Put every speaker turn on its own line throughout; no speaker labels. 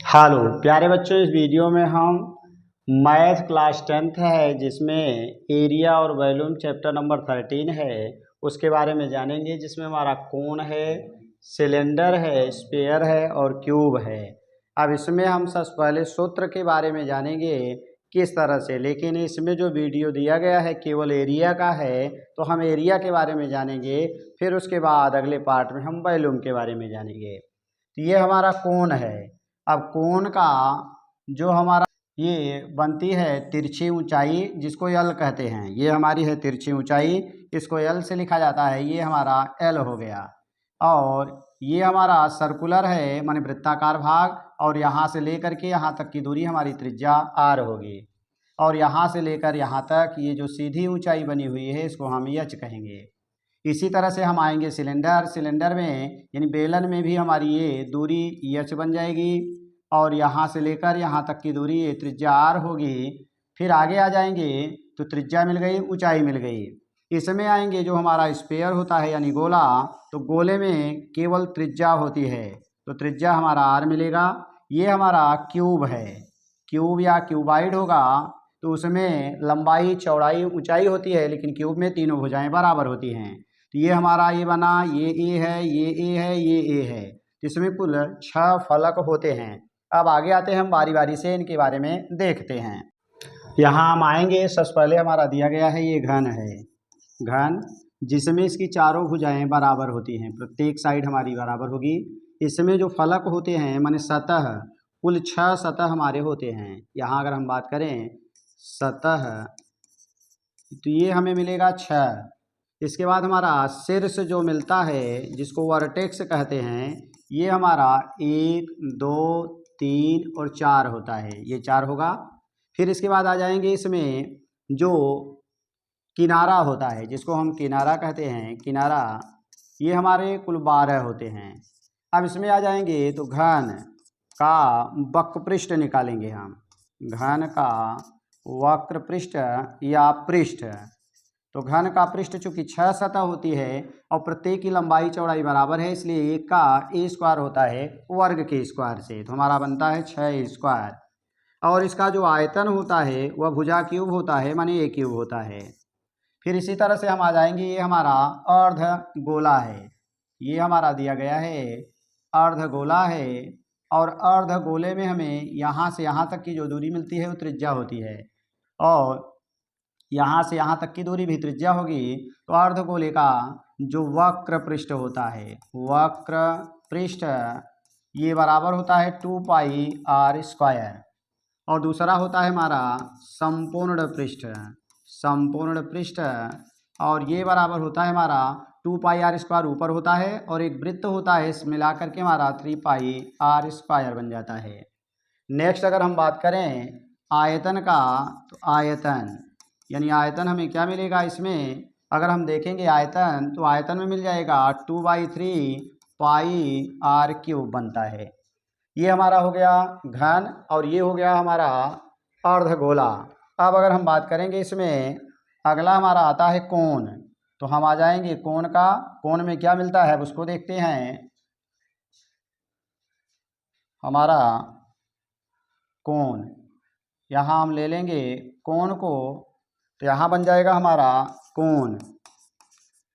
Hello प्यारे बच्चों, इस वीडियो में हम मैथ क्लास 10th है जिसमें एरिया और वॉल्यूम चैप्टर नंबर 13 है उसके बारे में जानेंगे। जिसमें हमारा कोन है, सिलेंडर है, स्फीयर है और क्यूब है। अब इसमें हम सबसे पहले सूत्र के बारे में जानेंगे किस तरह से, लेकिन इसमें जो वीडियो दिया गया है केवल एरिया का है, तो हम एरिया के बारे में जानेंगे। फिर उसके बाद अगले पार्ट में हम वॉल्यूम के बारे में जानेंगे। तो ये हमारा कोन है। अब कोन का जो हमारा ये बनती है तिरछी ऊंचाई, जिसको यल कहते हैं, ये हमारी है तिरछी ऊंचाई, इसको यल से लिखा जाता है। ये हमारा एल हो गया। और ये हमारा सर्कुलर है माने वृत्ताकार भाग, और यहाँ से लेकर के यहाँ तक की दूरी हमारी त्रिज्या आर होगी। और यहाँ से लेकर यहाँ तक ये जो सीधी ऊंचाई बनी हुई है इसको हम एच कहेंगे। इसी तरह से हम आएंगे सिलेंडर में, यानी बेलन में भी हमारी ये दूरी एच बन जाएगी। और यहाँ से लेकर यहाँ तक की दूरी ये त्रिज्या आर होगी। फिर आगे आ जाएंगे तो त्रिज्या मिल गई, ऊंचाई मिल गई। इसमें आएंगे जो हमारा स्फीयर होता है यानी गोला, तो गोले में केवल त्रिज्या होती है, तो त्रिज्या हमारा आर मिलेगा। ये हमारा क्यूब है, क्यूब या क्यूबाइड होगा, तो उसमें लंबाई चौड़ाई ऊंचाई होती है, लेकिन क्यूब में तीनों भुजाएं बराबर होती हैं। तो ये हमारा ये बना, ये ए है, ये ए है, ये ए है। इसमें कुल 6 फलक होते हैं। अब आगे आते हैं, हम बारी बारी से इनके बारे में देखते हैं। यहाँ हम आएंगे, सबसे पहले हमारा दिया गया है ये घन है, घन जिसमें इसकी चारों भुजाएं बराबर होती हैं, प्रत्येक साइड हमारी बराबर होगी। इसमें जो फलक होते हैं माने सतह, कुल 6 सतह हमारे होते हैं। यहाँ अगर हम बात करें सतह, तो ये हमें मिलेगा 6। इसके बाद हमारा शीर्ष जो मिलता है जिसको वर्टेक्स कहते हैं, ये हमारा 1 2 3 और 4 होता है, ये 4 होगा। फिर इसके बाद आ जाएंगे इसमें जो किनारा होता है जिसको हम किनारा कहते हैं, किनारा, ये हमारे कुल 12 होते हैं। अब इसमें आ जाएंगे तो घन का वक्र पृष्ठ निकालेंगे हम, घन का वक्र पृष्ठ या पृष्ठ। तो घन का पृष्ठ चूंकि 6 सतह होती है और प्रत्येक की लंबाई चौड़ाई बराबर है, इसलिए एक का ए स्क्वायर होता है वर्ग के स्क्वायर से, तो हमारा बनता है 6 स्क्वायर। और इसका जो आयतन होता है वह भुजा क्यूब होता है, माने ए क्यूब होता है। फिर इसी तरह से हम आ जाएंगे, ये हमारा अर्ध गोला है, ये हमारा दिया गया है अर्ध गोला है। और अर्ध गोले में हमें यहाँ से यहाँ तक की जो दूरी मिलती है वो त्रिज्या होती है, और यहाँ से यहाँ तक की दूरी भी त्रिज्या होगी। तो अर्धगोले का जो वक्र पृष्ठ होता है, वक्र पृष्ठ, ये बराबर होता है 2 पाई आर स्क्वायर। और दूसरा होता है हमारा संपूर्ण पृष्ठ, संपूर्ण पृष्ठ, और ये बराबर होता है हमारा 2 पाई आर स्क्वायर ऊपर होता है, और एक वृत्त होता है, इस मिला करके हमारा 3 पाई आर स्क्वायर बन जाता है। नेक्स्ट अगर हम बात करें आयतन का, तो आयतन यानी आयतन हमें क्या मिलेगा इसमें, अगर हम देखेंगे आयतन, तो आयतन में मिल जाएगा 2/3 पाई आर क्यूब बनता है। ये हमारा हो गया घन, और ये हो गया हमारा अर्धगोला। अब अगर हम बात करेंगे इसमें, अगला हमारा आता है कोण, तो हम आ जाएंगे कोण का, कोण में क्या मिलता है उसको देखते हैं। हमारा कोण, यहाँ हम ले लेंगे कोण को, तो यहाँ बन जाएगा हमारा कोण।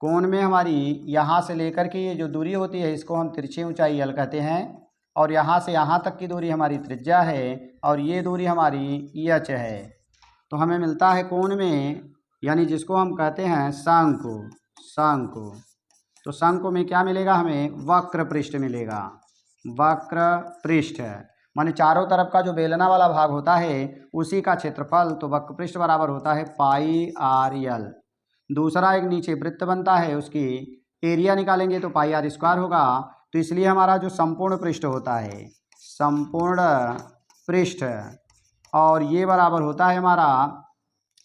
कोण में हमारी यहाँ से लेकर के ये जो दूरी होती है इसको हम तिरछी ऊंचाई एल कहते हैं, और यहाँ से यहाँ तक की दूरी हमारी त्रिज्या है, और ये दूरी हमारी एच है। तो हमें मिलता है कोण में, यानी जिसको हम कहते हैं शंकु, शंकु। तो शंकु में क्या मिलेगा हमें, वक्र पृष्ठ मिलेगा, वक्र पृष्ठ माने चारों तरफ का जो बेलना वाला भाग होता है उसी का क्षेत्रफल, तो वक्र पृष्ठ बराबर होता है पाई आर एल। दूसरा एक नीचे वृत्त बनता है, उसकी एरिया निकालेंगे तो पाई आर स्क्वायर होगा। तो इसलिए हमारा जो संपूर्ण पृष्ठ होता है, संपूर्ण पृष्ठ, और ये बराबर होता है हमारा,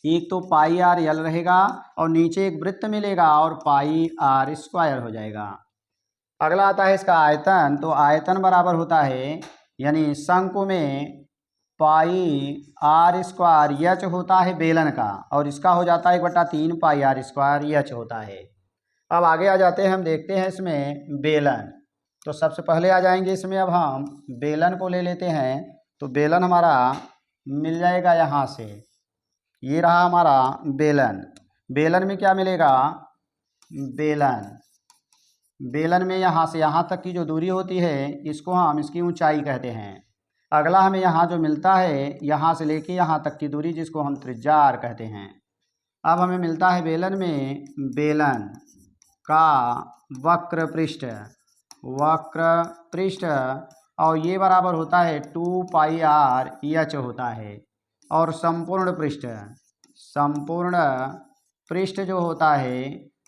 एक तो पाई आर एल रहेगा और नीचे एक वृत्त मिलेगा और पाई आर स्क्वायर हो जाएगा। अगला आता है इसका आयतन, तो आयतन बराबर होता है, यानी शंकु में पाई आर स्क्वायर एच होता है बेलन का, और इसका हो जाता है 1/3 पाई आर स्क्वायर एच होता है। अब आगे आ जाते हैं, हम देखते हैं इसमें बेलन। तो सबसे पहले आ जाएंगे इसमें, अब हम बेलन को ले लेते हैं। तो बेलन हमारा मिल जाएगा यहाँ से, ये रहा हमारा बेलन। बेलन में क्या मिलेगा, बेलन में यहाँ से यहाँ तक की जो दूरी होती है इसको हम इसकी ऊंचाई कहते हैं। अगला हमें यहाँ जो मिलता है यहाँ से लेके यहाँ तक की दूरी, जिसको हम त्रिज्या r कहते हैं। अब हमें मिलता है बेलन में, बेलन का वक्र पृष्ठ और ये बराबर होता है 2 पाई r h होता है। और संपूर्ण पृष्ठ जो होता है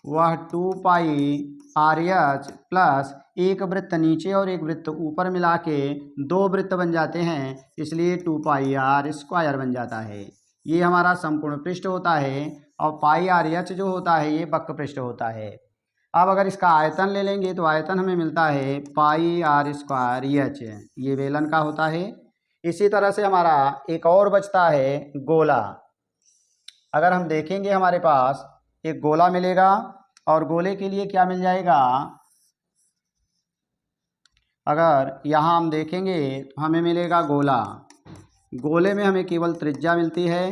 वह 2 पाई r h प्लस एक वृत्त नीचे और एक वृत्त ऊपर मिला के 2 वृत्त बन जाते हैं, इसलिए 2 पाई r स्क्वायर बन जाता है। ये हमारा संपूर्ण पृष्ठ होता है और पाई r h जो होता है ये वक्र पृष्ठ होता है। अब अगर इसका आयतन ले लेंगे तो आयतन हमें मिलता है पाई r स्क्वायर h, ये बेलन का होता है। इसी तरह से हमारा एक और बचता है गोला। अगर हम देखेंगे हमारे पास एक गोला मिलेगा और गोले के लिए क्या मिल जाएगा, अगर यहाँ हम देखेंगे तो हमें मिलेगा गोला। गोले में हमें केवल त्रिज्या मिलती है,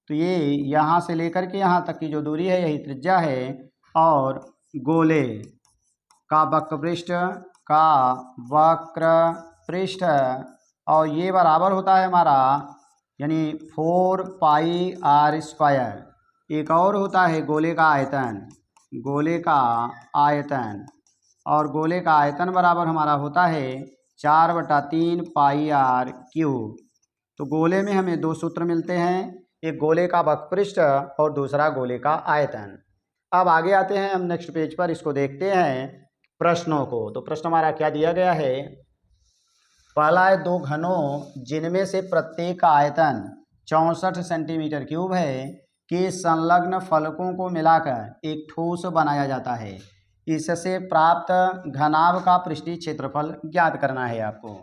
तो ये यहाँ से लेकर के यहाँ तक की जो दूरी है यही त्रिज्या है। और गोले का वक्र पृष्ठ और ये बराबर होता है हमारा यानी 4 पाई r स्क्वायर। एक और होता है गोले का आयतन, और गोले का आयतन बराबर हमारा होता है 4/3 पाई r क्यूब। तो गोले में हमें 2 सूत्र मिलते हैं, एक गोले का वक्र पृष्ठ और दूसरा गोले का आयतन। अब आगे आते हैं हम नेक्स्ट पेज पर, इसको देखते हैं प्रश्नों को। तो प्रश्न हमारा क्या दिया गया है, पहला है 2 घनों जिनमें से प्रत्येक का आयतन 64 सेंटीमीटर क्यूब है कि संलग्न फलकों को मिलाकर एक ठोस बनाया जाता है। इससे प्राप्त घनाभ का पृष्ठीय क्षेत्रफल ज्ञात करना है आपको।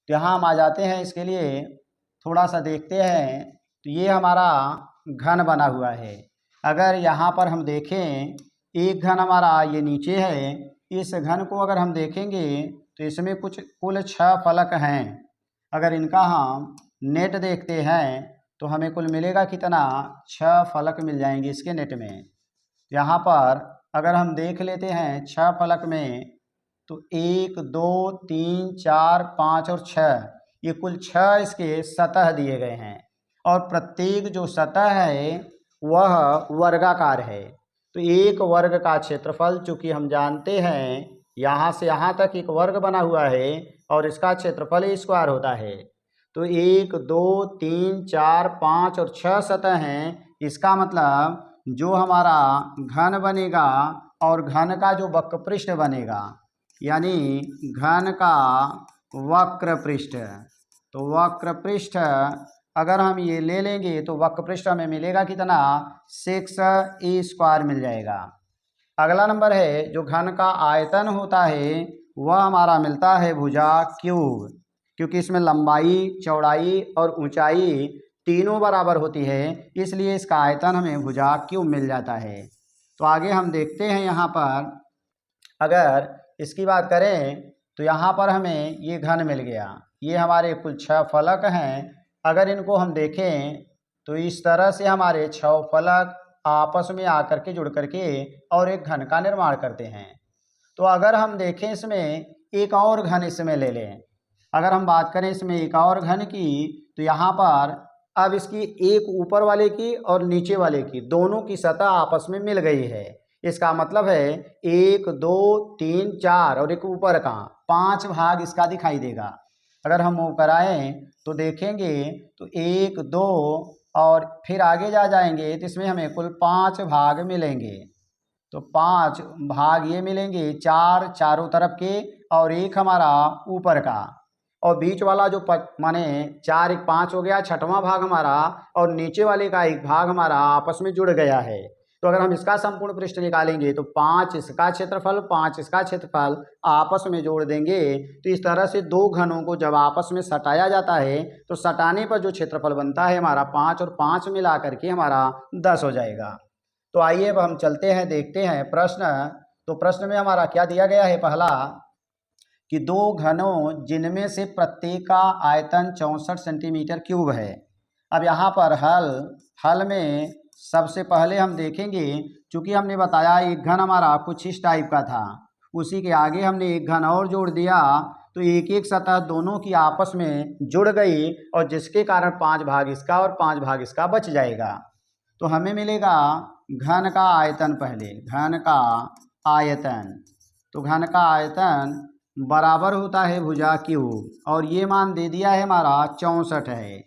तो यहाँ हम आ जाते हैं, इसके लिए थोड़ा सा देखते हैं। तो ये हमारा घन बना हुआ है। अगर यहाँ पर हम देखें, एक घन हमारा ये नीचे है, इस घन को अगर हम देखेंगे तो इसमें कुल 6 फलक हैं। अगर इनका हम नेट देखते हैं तो हमें कुल मिलेगा कितना, 6 फलक मिल जाएंगे इसके नेट में। यहाँ पर अगर हम देख लेते हैं 6 फलक में, तो 1 2 3 4 5 और 6, ये कुल 6 इसके सतह दिए गए हैं। और प्रत्येक जो सतह है वह वर्गाकार है। तो एक वर्ग का क्षेत्रफल, चूँकि हम जानते हैं यहाँ से यहाँ तक एक वर्ग बना हुआ है और इसका क्षेत्रफल स्क्वायर होता है। तो 1 2 3 4 5 और 6 सतह हैं। इसका मतलब जो हमारा घन बनेगा और घन का जो वक्र पृष्ठ बनेगा, यानी घन का वक्र पृष्ठ, तो वक्र पृष्ठ अगर हम ये ले लेंगे तो वक्र पृष्ठ हमें मिलेगा कितना, 6a स्क्वायर मिल जाएगा। अगला नंबर है जो घन का आयतन होता है वह हमारा मिलता है भुजा क्यूब, क्योंकि इसमें लंबाई, चौड़ाई और ऊंचाई तीनों बराबर होती है, इसलिए इसका आयतन हमें भुजा क्यूब मिल जाता है। तो आगे हम देखते हैं, यहाँ पर अगर इसकी बात करें तो यहाँ पर हमें ये घन मिल गया। ये हमारे कुल 6 फलक हैं। अगर इनको हम देखें तो इस तरह से हमारे 6 फलक आपस में आकर के जुड़ करके और एक घन का निर्माण करते हैं। तो अगर हम देखें इसमें एक और घन इसमें ले लें, अगर हम बात करें इसमें एक और घन की, तो यहाँ पर अब इसकी एक ऊपर वाले की और नीचे वाले की दोनों की सतह आपस में मिल गई है। इसका मतलब है 1 2 3 4 और एक ऊपर का 5 भाग इसका दिखाई देगा। अगर हम वो कराएं तो देखेंगे तो 1 2 और फिर आगे जाएंगे तो इसमें हमें कुल 5 भाग मिलेंगे। तो 5 भाग ये मिलेंगे, 4 चारों तरफ के और एक हमारा ऊपर का, और बीच वाला जो माने 4 1 5 हो गया, 6वां भाग हमारा, और नीचे वाले का एक भाग हमारा आपस में जुड़ गया है। तो अगर हम इसका संपूर्ण पृष्ठ निकालेंगे तो 5 इसका क्षेत्रफल 5 इसका क्षेत्रफल आपस में जोड़ देंगे। तो इस तरह से 2 घनों को जब आपस में सटाया जाता है तो सटाने पर जो क्षेत्रफल बनता है हमारा 5 और 5 मिला करके हमारा 10 हो जाएगा। तो आइए अब हम चलते हैं, देखते हैं प्रश्न। तो प्रश्न में हमारा क्या दिया गया है, पहला कि दो घनों जिनमें से प्रत्येक का आयतन 64 सेंटीमीटर क्यूब है। अब यहाँ पर हल में सबसे पहले हम देखेंगे, चूँकि हमने बताया एक घन हमारा कुछ इस टाइप का था, उसी के आगे हमने एक घन और जोड़ दिया, तो एक एक सतह दोनों की आपस में जुड़ गई और जिसके कारण 5 भाग इसका और 5 भाग इसका बच जाएगा। तो हमें मिलेगा घन का आयतन, पहले घन का आयतन, तो घन का आयतन बराबर होता है भुजा क्यूब, और ये मान दे दिया है हमारा 64 है।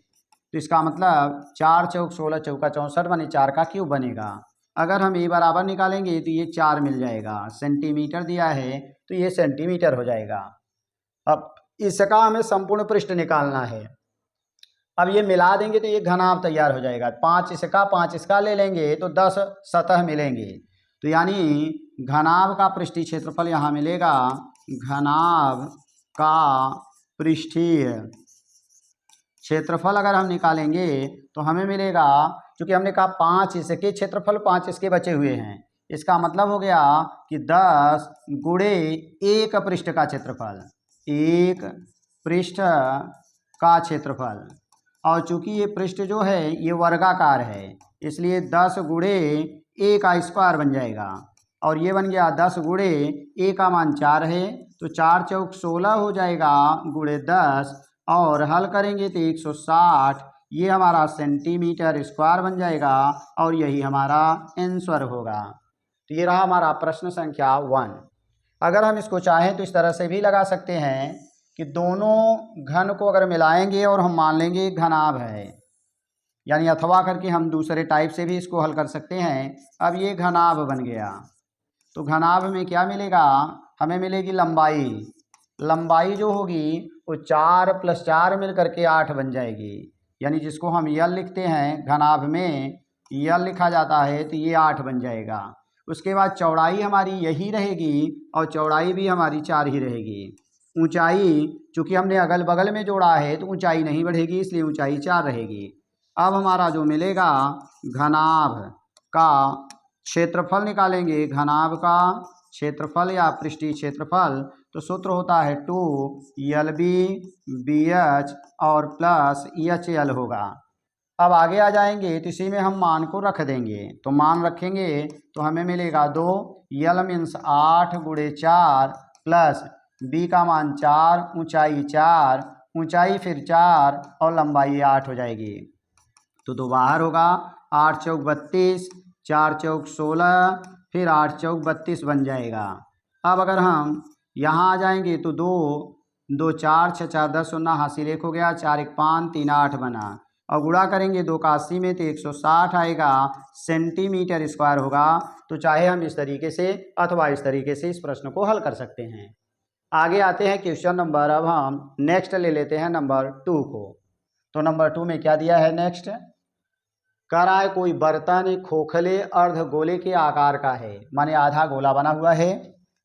तो इसका मतलब 4 चौक 16 चौका 64 बने 4 का क्यूब बनेगा। अगर हम ये बराबर निकालेंगे तो ये 4 मिल जाएगा, सेंटीमीटर दिया है तो ये सेंटीमीटर हो जाएगा। अब इसका हमें संपूर्ण पृष्ठ निकालना है। अब ये मिला देंगे तो ये घनाभ तैयार हो जाएगा। 5 इसका 5 इसका ले लेंगे तो 10 सतह मिलेंगे, तो यानी घनाभ का पृष्ठीय क्षेत्रफल यहाँ मिलेगा। घनाभ का पृष्ठीय क्षेत्रफल अगर हम निकालेंगे तो हमें मिलेगा, क्योंकि हमने कहा 5 इसके क्षेत्रफल 5 इसके बचे हुए हैं, इसका मतलब हो गया कि 10 गुणे एक पृष्ठ का क्षेत्रफल, एक पृष्ठ का क्षेत्रफल। और चूंकि ये पृष्ठ जो है ये वर्गाकार है, इसलिए 10 गुणे ए का स्क्वायर बन जाएगा, और ये बन गया 10 गुणे ए का मान 4 है, तो 4 चौक 16 हो जाएगा गुणे 10, और हल करेंगे तो 160, ये हमारा सेंटीमीटर स्क्वायर बन जाएगा, और यही हमारा आंसर होगा। तो ये रहा हमारा प्रश्न संख्या 1। अगर हम इसको चाहें तो इस तरह से भी लगा सकते हैं कि दोनों घन को अगर मिलाएंगे और हम मान लेंगे घनाभ है, यानी अथवा करके हम दूसरे टाइप से भी इसको हल कर सकते हैं। अब ये घनाभ बन गया, तो घनाभ में क्या मिलेगा, हमें मिलेगी लंबाई। लंबाई जो होगी वो 4 + 4 मिल करके 8 बन जाएगी, यानी जिसको हम यल लिखते हैं, घनाभ में यल लिखा जाता है, तो ये 8 बन जाएगा। उसके बाद चौड़ाई हमारी यही रहेगी, और चौड़ाई भी हमारी 4 ही रहेगी। ऊंचाई चूँकि हमने अगल बगल में जोड़ा है तो ऊंचाई नहीं बढ़ेगी, इसलिए ऊंचाई 4 रहेगी। अब हमारा जो मिलेगा घनाभ का क्षेत्रफल निकालेंगे, घनाभ का क्षेत्रफल या पृष्ठीय क्षेत्रफल, तो सूत्र होता है 2LB BH और प्लस HL होगा। अब आगे आ जाएंगे तो इसी में हम मान को रख देंगे, तो मान रखेंगे तो हमें मिलेगा 2, यल मीन्स 8 गुणे 4 प्लस बी का मान 4, ऊंचाई 4, ऊंचाई फिर 4 और लंबाई 8 हो जाएगी। तो 2 बाहर होगा, 8 चौक 32, 4 चौक 16, फिर 8 चौक 32 बन जाएगा। अब अगर हम यहाँ आ जाएंगे तो 2 2 4 6 4 10 0 हासिल 1 हो गया, 4 1 5 3 8 बना, और गुणा करेंगे 2 का 80 में तो 160 आएगा, सेंटीमीटर स्क्वायर होगा। तो चाहे हम इस तरीके से अथवा इस तरीके से इस प्रश्न को हल कर सकते हैं। आगे आते हैं क्वेश्चन नंबर, अब हम नेक्स्ट ले लेते हैं नंबर 2 को। तो नंबर 2 में क्या दिया है, नेक्स्ट कह रहा है कोई बर्तन खोखले अर्धगोले के आकार का है, माने आधा गोला बना हुआ है।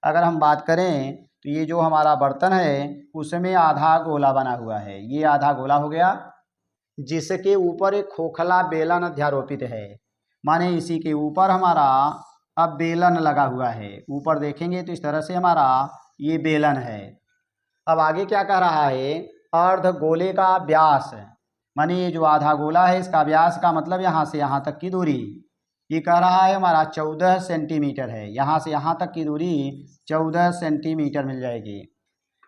अगर हम बात करें तो ये जो हमारा बर्तन है उसमें आधा गोला बना हुआ है, ये आधा गोला हो गया, जिसके ऊपर एक खोखला बेलन अध्यारोपित है, माने इसी के ऊपर हमारा अब बेलन लगा हुआ है। ऊपर देखेंगे तो इस तरह से हमारा ये बेलन है। अब आगे क्या कह रहा है, अर्धगोले का व्यास, माने ये जो आधा गोला है इसका व्यास का मतलब यहाँ से यहाँ तक की दूरी, ये कह रहा है हमारा 14 सेंटीमीटर है, यहाँ से यहाँ तक की दूरी 14 सेंटीमीटर मिल जाएगी।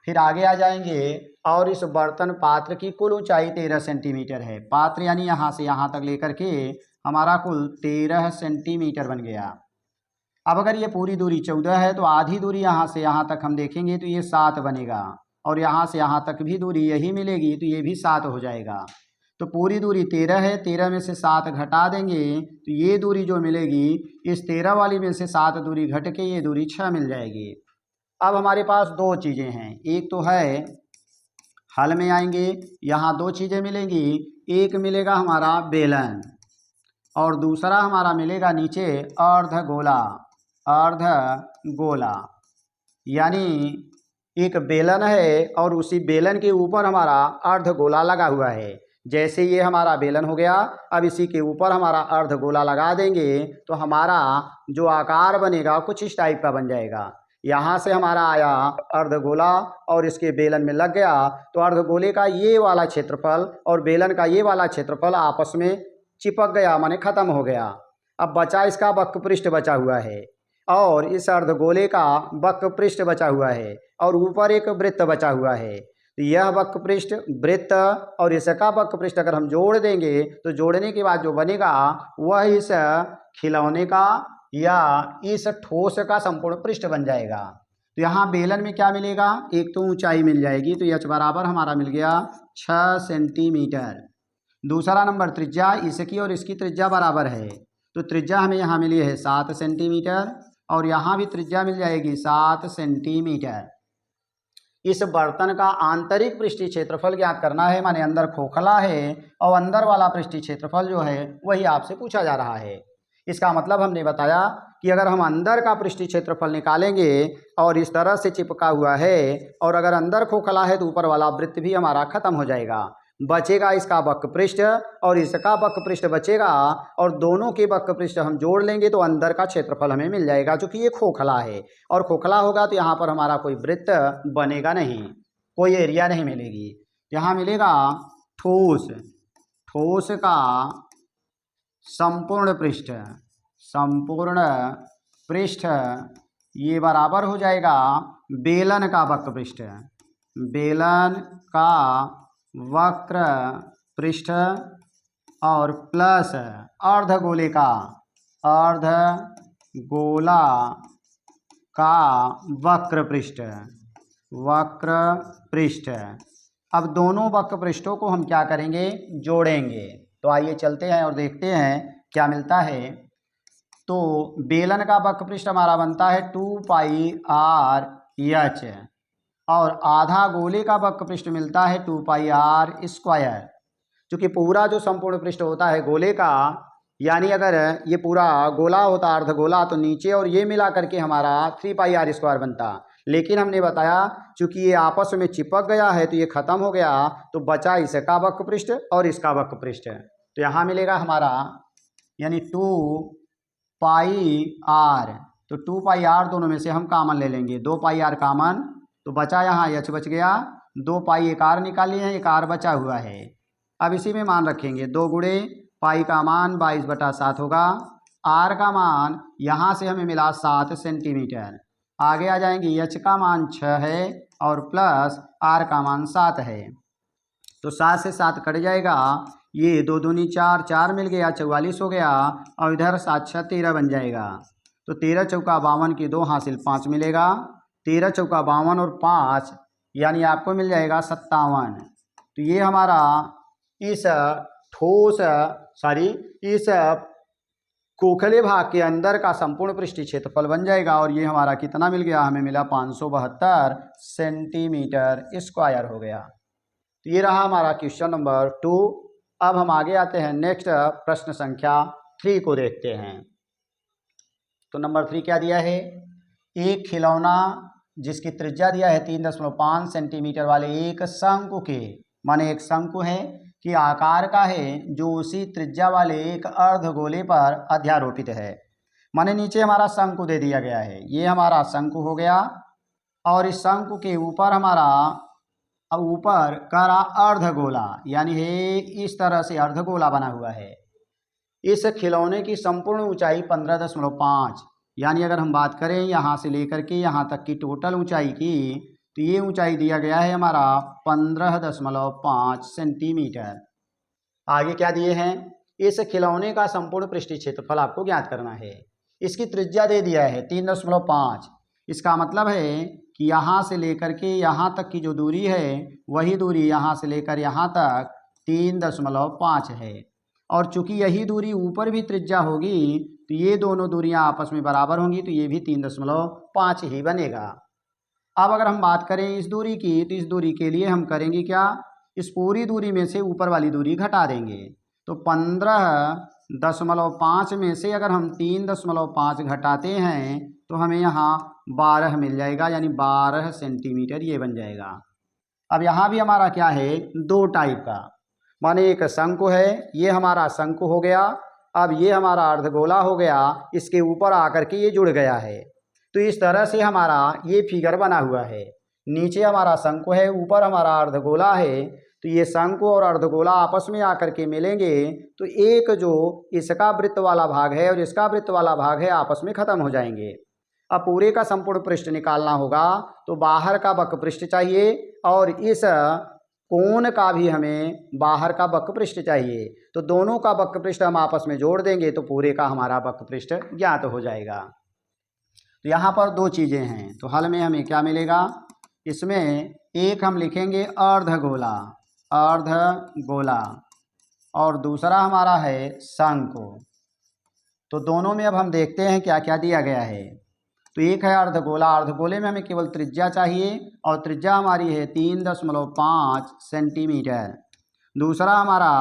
फिर आगे आ जाएंगे, और इस बर्तन पात्र की कुल ऊंचाई 13 सेंटीमीटर है। पात्र यानी यहाँ से यहाँ तक लेकर के हमारा कुल 13 सेंटीमीटर बन गया। अब अगर ये पूरी दूरी 14 है तो आधी दूरी यहाँ से यहाँ तक हम देखेंगे तो ये 7 बनेगा, और यहाँ से यहाँ तक भी दूरी यही मिलेगी तो ये भी 7 हो जाएगा। तो पूरी दूरी 13 है, 13 में से 7 घटा देंगे तो ये दूरी जो मिलेगी, इस 13 वाली में से 7 दूरी घट के ये दूरी 6 मिल जाएगी। अब हमारे पास 2 चीज़ें हैं, एक तो है हल में आएंगे, यहाँ 2 चीज़ें मिलेंगी, एक मिलेगा हमारा बेलन और दूसरा हमारा मिलेगा नीचे अर्धगोला। अर्धगोला यानी एक बेलन है और उसी बेलन के ऊपर हमारा अर्धगोला लगा हुआ है। जैसे ये हमारा बेलन हो गया, अब इसी के ऊपर हमारा अर्धगोला लगा देंगे तो हमारा जो आकार बनेगा कुछ इस टाइप का बन जाएगा। यहाँ से हमारा आया अर्धगोला और इसके बेलन में लग गया, तो अर्धगोले का ये वाला क्षेत्रफल और बेलन का ये वाला क्षेत्रफल आपस में चिपक गया, माने खत्म हो गया। अब बचा इसका वक्र पृष्ठ बचा हुआ है और इस अर्धगोले का वक्र पृष्ठ बचा हुआ है और ऊपर एक वृत्त बचा हुआ है। तो यह वक्र पृष्ठ, वृत्त और इसका वक्र पृष्ठ अगर हम जोड़ देंगे तो जोड़ने के बाद जो बनेगा वह इस खिलौने का या इस ठोस का संपूर्ण पृष्ठ बन जाएगा। तो यहाँ बेलन में क्या मिलेगा, एक तो ऊंचाई मिल जाएगी, तो h बराबर हमारा मिल गया 6 सेंटीमीटर। दूसरा नंबर त्रिज्या, इसकी और इसकी त्रिज्या बराबर है, तो त्रिज्या हमें यहाँ मिली है 7 सेंटीमीटर और यहाँ भी त्रिज्या मिल जाएगी 7 सेंटीमीटर। इस बर्तन का आंतरिक पृष्ठीय क्षेत्रफल ज्ञात करना है, माने अंदर खोखला है और अंदर वाला पृष्ठीय क्षेत्रफल जो है वही आपसे पूछा जा रहा है। इसका मतलब हमने बताया कि अगर हम अंदर का पृष्ठीय क्षेत्रफल निकालेंगे और इस तरह से चिपका हुआ है और अगर अंदर खोखला है तो ऊपर वाला वृत्त भी हमारा खत्म हो जाएगा, बचेगा इसका वक्र पृष्ठ और इसका वक्र पृष्ठ बचेगा और दोनों के वक्र पृष्ठ हम जोड़ लेंगे तो अंदर का क्षेत्रफल हमें मिल जाएगा। चूँकि ये खोखला है और खोखला होगा तो यहाँ पर हमारा कोई वृत्त बनेगा नहीं, कोई एरिया नहीं मिलेगी। यहाँ मिलेगा ठोस, ठोस का संपूर्ण पृष्ठ, संपूर्ण पृष्ठ ये बराबर हो जाएगा बेलन का वक्र पृष्ठ, बेलन का वक्र पृष्ठ और प्लस अर्धगोले का, अर्धगोला का वक्र पृष्ठ, वक्र पृष्ठ। अब दोनों वक्र पृष्ठों को हम क्या करेंगे, जोड़ेंगे। तो आइए चलते हैं और देखते हैं क्या मिलता है। तो बेलन का वक्र पृष्ठ हमारा बनता है 2πr/h और आधा गोले का वक्र पृष्ठ मिलता है 2πr²। क्योंकि पूरा जो संपूर्ण पृष्ठ होता है गोले का, यानी अगर ये पूरा गोला होता अर्धगोला तो नीचे और ये मिला करके हमारा 3πr² बनता, लेकिन हमने बताया चूंकि ये आपस में चिपक गया है तो ये खत्म हो गया, तो बचा इसका वक्र पृष्ठ और इसका वक्र पृष्ठ। तो यहाँ मिलेगा हमारा यानी 2πr, तो 2πr दोनों में से हम कॉमन ले लेंगे, 2πr कॉमन, तो बचा यहाँ h बच गया, 2π एक आर निकालिए हैं, एक आर बचा हुआ है। अब इसी में मान रखेंगे, 2 गुणे पाई का मान 22/7 होगा, आर का मान यहाँ से हमें मिला 7 सेंटीमीटर। आगे आ जाएंगे, h का मान 6 है और प्लस r का मान 7 है, तो 7 से 7 कट जाएगा, ये 2 दूनी 4, 4 मिल गया 44 हो गया और इधर 7 6 13 बन जाएगा। तो 13 चौका 52 की 2 हासिल 5 मिलेगा, 13 चौका 52 और 5 यानी आपको मिल जाएगा 57। तो ये हमारा इस ठोस इस खोखले भाग के अंदर का संपूर्ण पृष्ठीय क्षेत्रफल बन जाएगा और ये हमारा कितना मिल गया, हमें मिला 572 सेंटीमीटर स्क्वायर हो गया। तो ये रहा हमारा क्वेश्चन नंबर 2। अब हम आगे आते हैं, नेक्स्ट प्रश्न संख्या 3 को देखते हैं। तो नंबर 3 क्या दिया है, एक खिलौना जिसकी त्रिज्या दिया है 3.5 सेंटीमीटर वाले एक शंकु के, माने एक शंकु है कि आकार का है जो उसी त्रिज्या वाले एक अर्धगोले पर अध्यारोपित है। माने नीचे हमारा शंकु दे दिया गया है, ये हमारा शंकु हो गया और इस शंकु के ऊपर हमारा ऊपर करा अर्धगोला, यानी है इस तरह से अर्धगोला बना हुआ है। इस खिलौने की संपूर्ण ऊंचाई 15.5, यानी अगर हम बात करें यहाँ से लेकर के यहाँ तक की टोटल ऊंचाई की, तो ये ऊंचाई दिया गया है हमारा 15.5 सेंटीमीटर। आगे क्या दिए हैं, इस खिलौने का संपूर्ण पृष्ठीय क्षेत्रफल आपको ज्ञात करना है। इसकी त्रिज्या दे दिया है 3.5, इसका मतलब है कि यहाँ से लेकर के यहाँ तक की जो दूरी है वही दूरी यहाँ से लेकर यहाँ तक 3.5 है और चूंकि यही दूरी ऊपर भी त्रिज्या होगी तो ये दोनों दूरियां आपस में बराबर होंगी, तो ये भी 3.5 ही बनेगा। अब अगर हम बात करें इस दूरी की, तो इस दूरी के लिए हम करेंगे क्या, इस पूरी दूरी में से ऊपर वाली दूरी घटा देंगे। तो 15.5 में से अगर हम 3.5 घटाते हैं तो हमें यहाँ 12 मिल जाएगा, यानी 12 सेंटीमीटर ये बन जाएगा। अब यहाँ भी हमारा क्या है, 2 टाइप का, माने एक शंकु है, ये हमारा शंकु हो गया, अब ये हमारा अर्धगोला हो गया, इसके ऊपर आकर के ये जुड़ गया है। तो इस तरह से हमारा ये फिगर बना हुआ है। नीचे हमारा शंकु है, ऊपर हमारा अर्धगोला है। तो ये शंकु और अर्धगोला आपस में आकर के मिलेंगे तो एक जो इसका वृत्त वाला भाग है और इसका वृत्त वाला भाग है आपस में खत्म हो जाएंगे। अब पूरे का संपूर्ण पृष्ठ निकालना होगा तो बाहर का वक्र पृष्ठ चाहिए और इस कोण का भी हमें बाहर का वक्र पृष्ठ चाहिए। तो दोनों का वक्र पृष्ठ हम आपस में जोड़ देंगे तो पूरे का हमारा वक्र पृष्ठ ज्ञात हो जाएगा। तो यहाँ पर दो चीज़ें हैं, तो हल में हमें क्या मिलेगा, इसमें एक हम लिखेंगे अर्धगोला, अर्धगोला, और दूसरा हमारा है शंकु। तो दोनों में अब हम देखते हैं क्या क्या दिया गया है। तो एक है अर्धगोला, अर्धगोले में हमें केवल त्रिज्या चाहिए और त्रिज्या हमारी है 3.5 सेंटीमीटर। दूसरा हमारा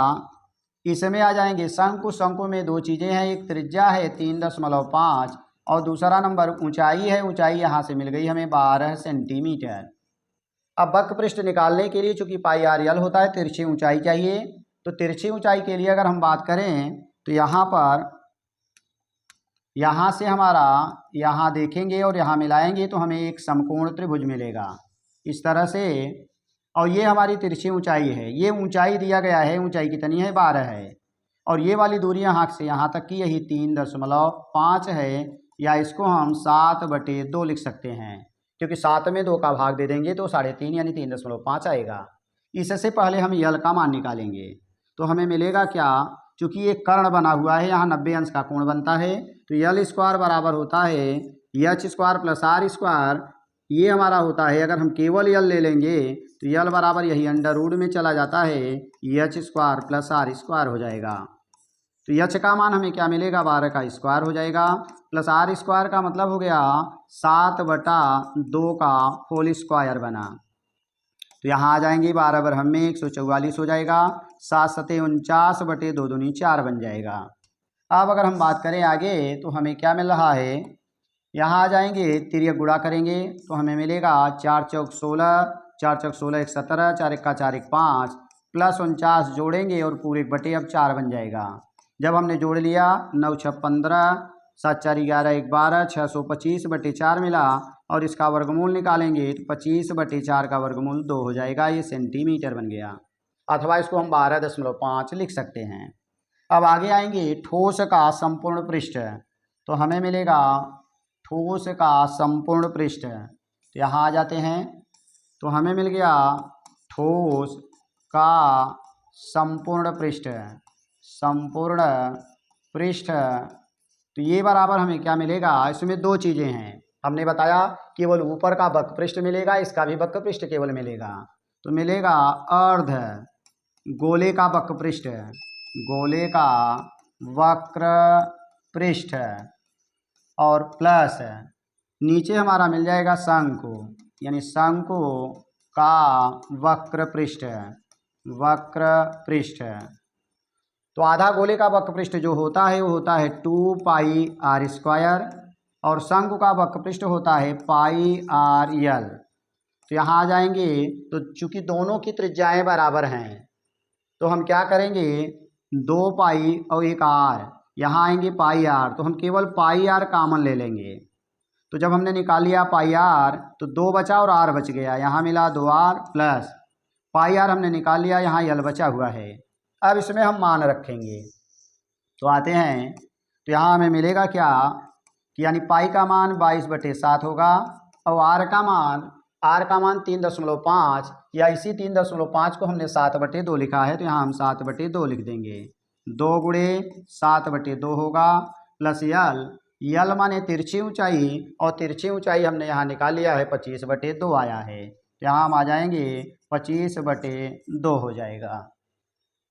इसमें आ जाएंगे शंकु, शंकु में दो चीज़ें हैं, एक त्रिज्या है 3.5 और दूसरा नंबर ऊंचाई है, ऊंचाई यहाँ से मिल गई हमें 12 सेंटीमीटर। अब वक्र पृष्ठ निकालने के लिए चूंकि पाई आर यल होता है तिरछी ऊंचाई चाहिए, तो तिरछी ऊंचाई के लिए अगर हम बात करें तो यहाँ पर यहाँ से हमारा यहाँ देखेंगे और यहाँ मिलाएंगे तो हमें एक समकोण त्रिभुज मिलेगा इस तरह से। और ये हमारी तिरछी ऊंचाई है, ये ऊंचाई दिया गया है, ऊंचाई कितनी है 12 है, और ये वाली दूरी यहाँ से यहाँ तक की यही 3.5 है, या इसको हम 7/2 लिख सकते हैं क्योंकि 7 में 2 का भाग दे देंगे तो 3.5 यानी 3.5 आएगा। इससे पहले हम यल का मान निकालेंगे तो हमें मिलेगा क्या, चूँकि ये कर्ण बना हुआ है यहाँ 90 अंश का कोण बनता है तो यल स्क्वायर बराबर होता है H square plus R square. ये हमारा होता है, अगर हम केवल यल ले लेंगे तो यल बराबर यही अंडर रूट में चला जाता है, H square plus R square हो जाएगा। तो एच का मान हमें क्या मिलेगा, 12 का स्क्वायर हो जाएगा, प्लस आर स्क्वायर का मतलब हो गया 7/2 का होल स्क्वायर बना। तो यहाँ आ जाएंगे 12 बरहम में 144 हो जाएगा, 7 × 7 = 2 दूनी 4 बन जाएगा। अब अगर हम बात करें आगे तो हमें क्या मिल रहा है, यहाँ आ जाएंगे तिर्यक गुणा करेंगे तो हमें मिलेगा 4 चौक 16, 4 चौक 16 = 17, 4 × 4 = 5, प्लस 49 जोड़ेंगे और पूरे बटे अब 4 बन जाएगा। जब हमने जोड़ लिया 9 × 6 = 15, 7 × 4 = 11, 1 = 12, 625/4 मिला और इसका वर्गमूल निकालेंगे तो 25/4 का वर्गमूल 2 हो जाएगा, ये सेंटीमीटर बन गया, अथवा इसको हम 12.5 लिख सकते हैं। अब आगे आएंगे ठोस का संपूर्ण पृष्ठ, तो हमें मिलेगा ठोस का संपूर्ण पृष्ठ। तो यहाँ आ जाते हैं तो हमें मिल गया ठोस का संपूर्ण पृष्ठ, संपूर्ण पृष्ठ। तो ये बराबर हमें क्या मिलेगा, इसमें दो चीज़ें हैं, हमने बताया केवल ऊपर का वक्र पृष्ठ मिलेगा, इसका भी वक्र पृष्ठ केवल मिलेगा। तो मिलेगा अर्ध गोले का वक्र पृष्ठ, गोले का वक्र पृष्ठ, और प्लस नीचे हमारा मिल जाएगा शंकु, यानी शंकु का वक्र पृष्ठ, वक्र पृष्ठ। तो आधा गोले का वक्र पृष्ठ जो होता है वो होता है 2πr² और शंकु का वक्र पृष्ठ होता है πrl। तो यहाँ आ जाएंगे तो चूंकि दोनों की त्रिज्याएं बराबर हैं तो हम क्या करेंगे, 2π और एक r, यहाँ आएंगे πr, तो हम केवल πr कॉमन ले लेंगे। तो जब हमने निकाल लिया πr तो 2 बचा और r बच गया, यहाँ मिला 2r प्लस πr हमने निकाल लिया, यहाँ यल बचा हुआ है। अब इसमें हम मान रखेंगे तो आते हैं तो यहाँ हमें मिलेगा क्या कि यानी पाई का मान 22/7 होगा और r का मान 3.5, या इसी 3.5 को हमने 7/2 लिखा है तो यहाँ हम 7/2 लिख देंगे, 2 × 7/2 होगा, प्लस यल माने तिरछी ऊंचाई, और तिरछी ऊंचाई हमने यहाँ निकाल लिया है 25/2 आया है, यहाँ हम आ जाएंगे 25/2 हो जाएगा।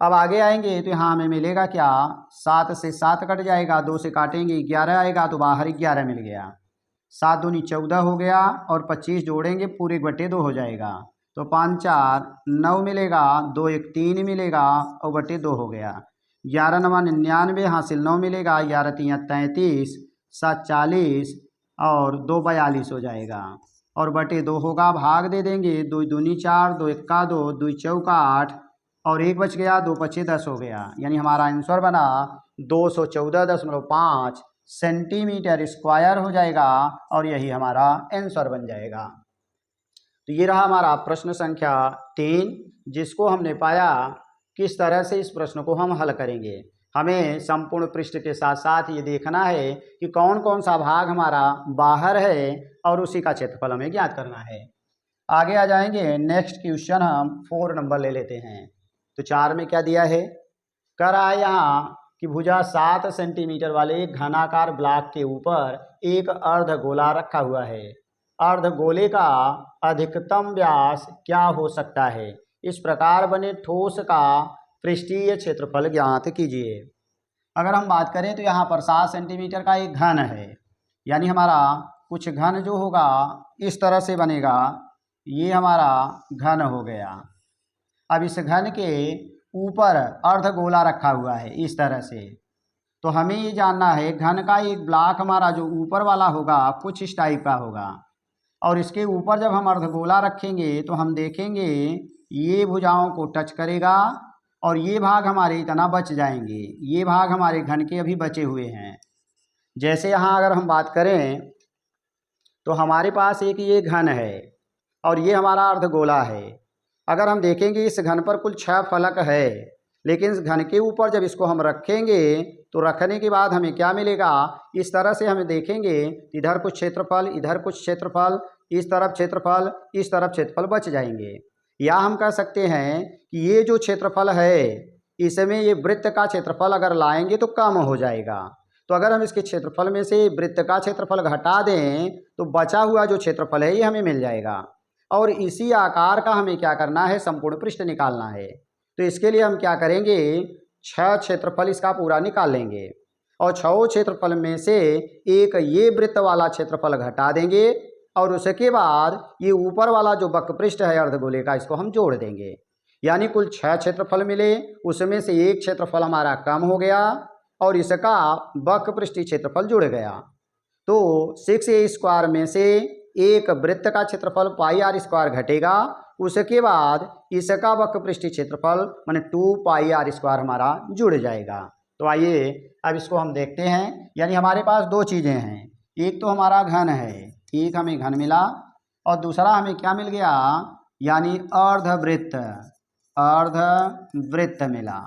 अब आगे आएंगे तो यहाँ हमें मिलेगा क्या, 7 से 7 कट जाएगा, 2 से काटेंगे 11 आएगा तो बाहर 11 मिल गया, 7 दूनी 14 हो गया और 25 जोड़ेंगे पूरे 1/2 हो जाएगा, तो 5 × 4 = 9 मिलेगा, 2 × 1 = 3 मिलेगा और 2/2 हो गया, 11 × 9 = 99 हासिल 9 मिलेगा, 11 × 3 = 33, 7 = 40 और 2 = 42 हो जाएगा और 2/2 होगा, भाग दे देंगे, 2 दूनी 4, 2 × 1 = 2, 2 × 4 = 8 और 1 बच गया, 2 × 5 = 10 हो गया, यानी हमारा आंसर बना 214.5 सेंटीमीटर स्क्वायर हो जाएगा और यही हमारा आंसर बन जाएगा। तो ये रहा हमारा प्रश्न संख्या 3, जिसको हमने पाया किस तरह से इस प्रश्न को हम हल करेंगे। हमें संपूर्ण पृष्ठ के साथ साथ ये देखना है कि कौन कौन सा भाग हमारा बाहर है और उसी का क्षेत्रफल हमें ज्ञात करना है। आगे आ जाएंगे। नेक्स्ट क्वेश्चन हम 4 नंबर ले लेते हैं। तो 4 में क्या दिया है, कह रहा है यहाँ कि भुजा 7 सेंटीमीटर वाले घनाकार ब्लॉक के ऊपर एक अर्धगोला रखा हुआ है। अर्धगोले का अधिकतम व्यास क्या हो सकता है? इस प्रकार बने ठोस का पृष्ठीय क्षेत्रफल ज्ञात कीजिए। अगर हम बात करें तो यहाँ पर 7 सेंटीमीटर का एक घन है, यानी हमारा कुछ घन जो होगा इस तरह से बनेगा, ये हमारा घन हो गया। अब इस घन के ऊपर अर्धगोला रखा हुआ है इस तरह से। तो हमें ये जानना है घन का एक ब्लॉक हमारा जो ऊपर वाला होगा कुछ इस टाइप का होगा, और इसके ऊपर जब हम अर्धगोला रखेंगे तो हम देखेंगे ये भुजाओं को टच करेगा और ये भाग हमारे इतना बच जाएंगे। ये भाग हमारे घन के अभी बचे हुए हैं। जैसे यहाँ अगर हम बात करें तो हमारे पास एक ये घन है और ये हमारा अर्धगोला है। अगर हम देखेंगे इस घन पर कुल 6 फलक है, लेकिन इस घन के ऊपर जब इसको हम रखेंगे तो रखने के बाद हमें क्या मिलेगा, इस तरह से हमें देखेंगे इधर कुछ क्षेत्रफल, इधर कुछ क्षेत्रफल, इस तरफ क्षेत्रफल, इस तरफ क्षेत्रफल बच जाएंगे। या हम कह सकते हैं कि ये जो क्षेत्रफल है इसमें ये वृत्त का क्षेत्रफल अगर लाएंगे तो कम हो जाएगा। तो अगर हम इसके क्षेत्रफल में से वृत्त का क्षेत्रफल घटा दें तो बचा हुआ जो क्षेत्रफल है ये हमें मिल जाएगा। और इसी आकार का हमें क्या करना है, संपूर्ण पृष्ठ निकालना है। तो इसके लिए हम क्या करेंगे, 6 क्षेत्रफल इसका पूरा निकाल लेंगे और 6 क्षेत्रफल में से एक ये वृत्त वाला क्षेत्रफल घटा देंगे और उसके बाद ये ऊपर वाला जो वक्रपृष्ठ है अर्धगोले का इसको हम जोड़ देंगे। यानी कुल 6 क्षेत्रफल मिले, उसमें से एक क्षेत्रफल हमारा कम हो गया और इसका वक्रपृष्ठीय क्षेत्रफल जुड़ गया। तो 6a² में से एक वृत्त का क्षेत्रफल πr² घटेगा, उसके बाद इसका वक्रपृष्ठीय क्षेत्रफल माने 2πr² हमारा जुड़ जाएगा। तो आइए अब इसको हम देखते हैं। यानी हमारे पास 2 चीज़ें हैं, एक तो हमारा घन है, एक हमें घन मिला और दूसरा हमें क्या मिल गया, यानी अर्धवृत्त, अर्धवृत्त मिला।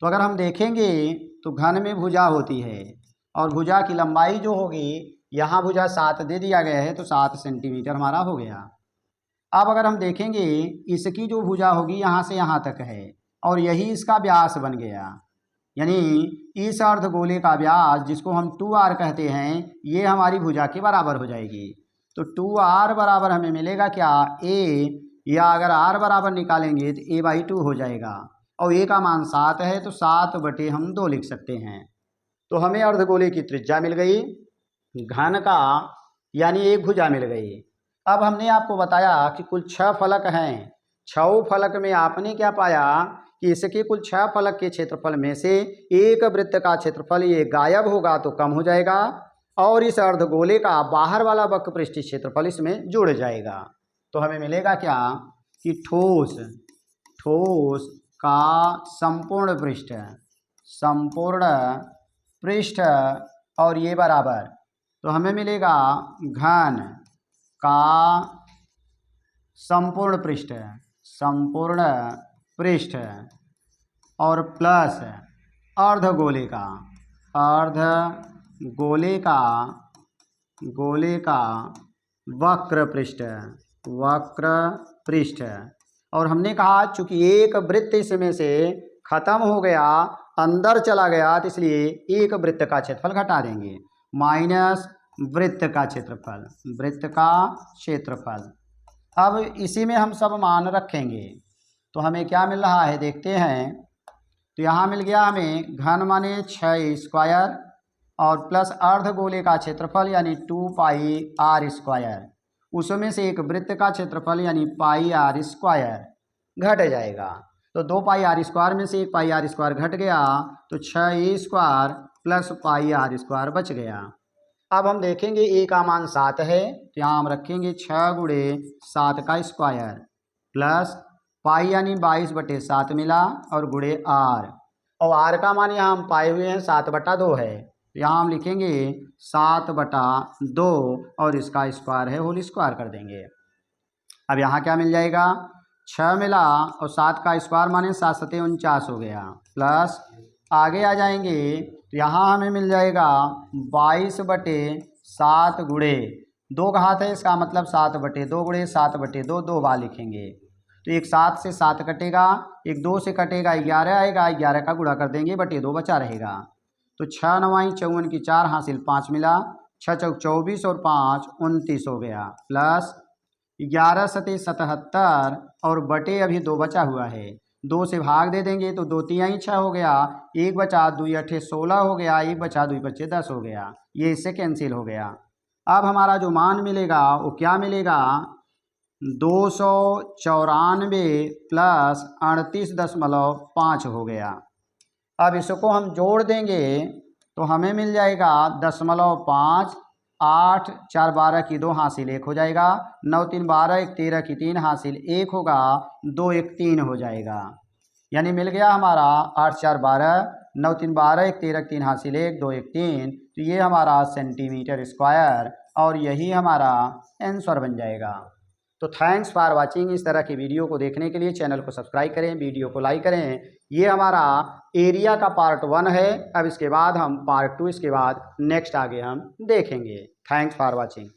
तो अगर हम देखेंगे तो घन में भुजा होती है और भुजा की लंबाई जो होगी, यहाँ भुजा 7 दे दिया गया है तो 7 सेंटीमीटर हमारा हो गया। अब अगर हम देखेंगे इसकी जो भुजा होगी यहाँ से यहाँ तक है और यही इसका व्यास बन गया, यानी इस अर्धगोले का व्यास जिसको हम 2r कहते हैं ये हमारी भुजा के बराबर हो जाएगी। तो 2r बराबर हमें मिलेगा क्या, a, या अगर r बराबर निकालेंगे तो a/2 हो जाएगा और a का मान 7 है तो 7/2 लिख सकते हैं। तो हमें अर्धगोले की त्रिज्या मिल गई, घन का यानी एक भुजा मिल गई। अब हमने आपको बताया कि कुल 6 फलक हैं। 6 फलक में आपने क्या पाया कि इसके कुल 6 फलक के क्षेत्रफल में से एक वृत्त का क्षेत्रफल ये गायब होगा तो कम हो जाएगा और इस अर्धगोले का बाहर वाला वक्रपृष्ठीय क्षेत्रफल इसमें जुड़ जाएगा। तो हमें मिलेगा क्या कि ठोस का संपूर्ण पृष्ठ और ये बराबर, तो हमें मिलेगा घन का संपूर्ण पृष्ठ और प्लस अर्धगोले का वक्र पृष्ठ। और हमने कहा चूंकि एक वृत्त इसमें से खत्म हो गया, अंदर चला गया, तो इसलिए एक वृत्त का क्षेत्रफल घटा देंगे माइनस वृत्त का क्षेत्रफल। अब इसी में हम सब मान रखेंगे तो हमें क्या मिल रहा है देखते हैं। तो यहाँ मिल गया हमें घन माने 6a² और प्लस अर्धगोले का क्षेत्रफल यानी 2πr², उसमें से एक वृत्त का क्षेत्रफल यानी πr² घट जाएगा। तो 2πr² में से एक πr² घट गया तो 6a² प्लस πr² बच गया। अब हम देखेंगे a का मान 7 है तो यहाँ हम रखेंगे 6 गुणे 7 का स्क्वायर प्लस पाई यानी 22/7 मिला और गुणे r, और r का मान यहाँ हम पाए हुए हैं 7/2 है तो यहाँ हम लिखेंगे 7/2 और इसका स्क्वायर है, होल स्क्वायर कर देंगे। अब यहाँ क्या मिल जाएगा, 6 मिला और 7 का स्क्वायर माने 7 सते 49 हो गया, प्लस आगे आ जाएंगे तो यहाँ हमें मिल जाएगा 22/7 गुणे 2 घात है, इसका मतलब 7/2 गुणे 7/2, 2 बार लिखेंगे। तो एक 7 से 7 कटेगा, एक 2 से कटेगा, 11 आएगा, 11 का गुणा कर देंगे, बटे 2 बचा रहेगा। तो 6 9 54 की 4 हासिल 5 मिला, 6 चौक 24 और 5 29 हो गया, प्लस 11 सते 77 और बटे अभी 2 बचा हुआ है, 2 से भाग दे देंगे तो 2 3 6 हो गया, 1 बचा 2 8 16 हो गया, 1 बचा 2 5 10 हो गया, ये इससे कैंसिल हो गया। अब हमारा जो मान मिलेगा वो क्या मिलेगा, 294 प्लस 38.5 हो गया। अब इसको हम जोड़ देंगे तो हमें मिल जाएगा 0.5, 8 4 12 की 2 हासिल 1 हो जाएगा, 9 3 12 1 13 की 3 हासिल 1 होगा, 2 1 3 हो जाएगा। यानी मिल गया हमारा 8 4 12, 9 3 12 1 13 की 3 हासिल 1 2 1 3, तो ये हमारा सेंटीमीटर स्क्वायर और यही हमारा आंसर बन जाएगा। तो थैंक्स फॉर वाचिंग। इस तरह की वीडियो को देखने के लिए चैनल को सब्सक्राइब करें, वीडियो को लाइक करें। ये हमारा एरिया का पार्ट 1 है। अब इसके बाद हम पार्ट 2 इसके बाद नेक्स्ट आगे हम देखेंगे। Thanks for watching.